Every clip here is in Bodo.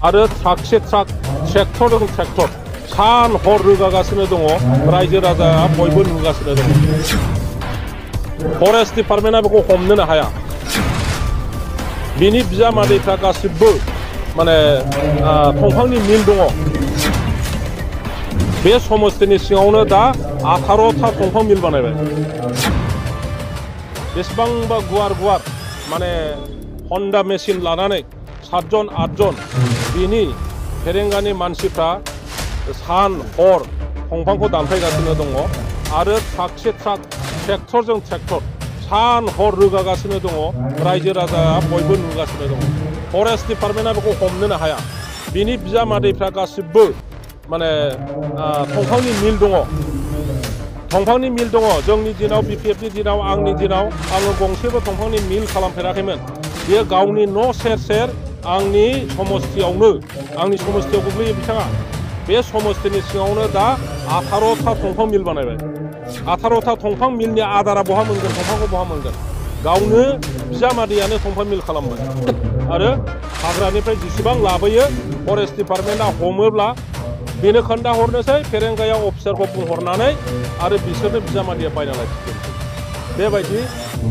आरो ट्राकसे ट्राक ट्रेक्टरजों ट्रेक्टर सान हर रोगागासिनो दङ रायजो राजाया बयबो नुगासिनो दङ फरेस्ट डिपार्टमेन्टआ बेखौ हमनोनो हाया बिनि बिजामादैफ्रा गासिबो माने दंफांनि मिल दङ बे समस्तिनि सिङावनो दा 18टा दंफां मिल बानायबाय बेसेबांबा गुवार गुवार माने हन्डा मेसिन लानानै 7 जन 8 जन बिनि फेरेंगानि मानसिफ्रा सान हर दंफांखौ दानफायगासिनो दङ आरो ट्राकसे ट्राक ट्रेक्टरजों ट्रेक्टर सान हर रोगागासिनो दङ रायजो राजाया बयबो नुगासिनो दङ फरेस्ट डिपार्टमेन्टआ बेखौ हमनोनो हाया बिनि बिजामादैफ्रा गासिबो माने दंफांनि मिल दङ दंफांनि मिल दङ जोंनि दिनाव बिपिएफनि दिनाव आंनि दिनाव आङो गंसेबो दंफांनि मिल खालामफेराखैमोन बेयो गावनि न' सेर सेर आंनि समस्तियावनो आंनि समस्तियाव गोग्लैयो बिथाङा बे समस्तिनि सिङावनो दा 18टा दंफां मिल बानायबाय 18टा दंफां मिलनि आदारा बहा मोनगोन दंफांखौ बहा मोनगोन गावनो बिजामादैयानो दंफां मिल खालामबाय आरो हाग्रानिफ्राय जेसेबां लाबोयो फरेस्ट डिपार्टमेन्टआ हमोब्ला बेनो खोन्था हरनोसै फेरेंगायाव अफिसारखौ बुंहरनानै आरो बिसोरनो बिजामादैया बायना लायफिनगोन बेबायदि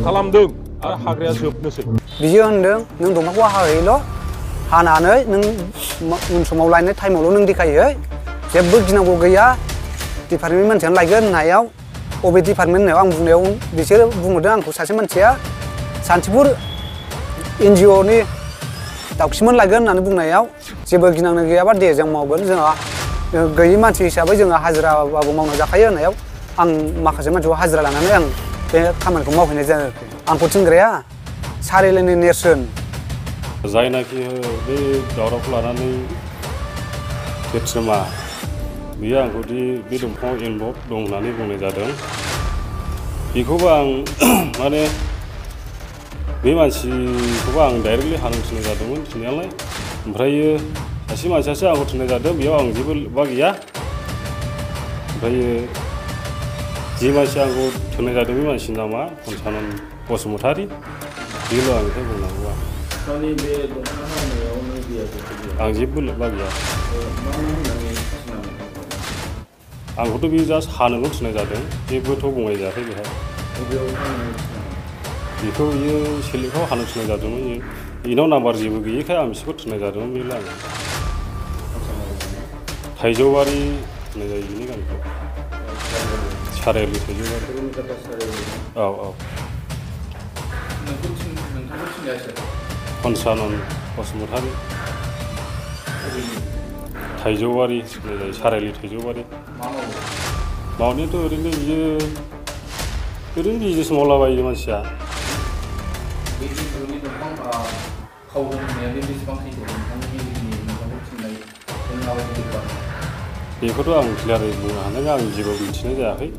खालामदों आरो हाग्राया जोबनोसै बियो होनदों नों दंफांखौ हाहैल' हानानै नों उन समाव लायनाय टाइमावल' नों देखायो जेबो गिनांगौ गैया डिपार्टमेन्ट मानसियानो लायगोन होननायाव अबे डिपार्टमेन्ट होननायाव आं बुंनायाव बिसोरो बुंहरदों आंखौ सासे मानसिया सान्तिपुर NGOनि दाउखिमोन लायगोन होननानै बुंनायाव जेबो गिनांनो गैयाबा दे जों मावगोन जोंहा गैयि मानसि हिसाबै जोङो हाजिराबाबो मावना जाखायो होननायाव आं माखासे मानसिखौ हाजिरा लानानै आं बे खामानिखौ मावहैनाय जादों आंखौ थिनग्राया सारिलायनि नेरसोन जायनाखि बे दावरावखौ लानानै पेट्रोमा बियो आंखौ दि बे दंफाङाव इनभल्भ दं होननानै बुंनाय जादों बेखौबो आं माने बे मानसिखौबो आं डाइरेक्टलि हानो थिननाय जादोंमोन थिननायालाय ओमफ्रायो सासे मानसियासो आंखौ थिननाय जादों बेयाव आं जेबो लोब्बा गैया ओमफ्रायो जे मानसि आंखौ थिननाय जादों बे मानसिनि नामा पन्सानन बसुमतारी बेल' आंनिफ्राय बुंनांगौआ आं जेबो लोब्बा गैया आंखौथ' बे जास्ट हानोल' थिननाय जादों जेबोथ' बुंनाय जायाखै बेहाय बेखौ बियो सेलेक्टआव हानो थिननाय जादोंमोन बेनाव नाम्बार जेबो गैयैखाय आं बिसोरखौ थिननाय जादोंमोन बेल' आङो थाइजौबारि होननाय जायो बिनि गामिखौ सारियालि थाइजौबारि औ औ पन्सानन बसुमतारी थाइजौबारि होननाय जायो सारियालि थाइजौबारि मावनायाथ' ओरैनो बियो ओरैनो बिजनेस मावलाबायो मानसिया बेखौथ' आं क्लियारै बुंनो हानाय आं जेबो मिथिनाय जायाखै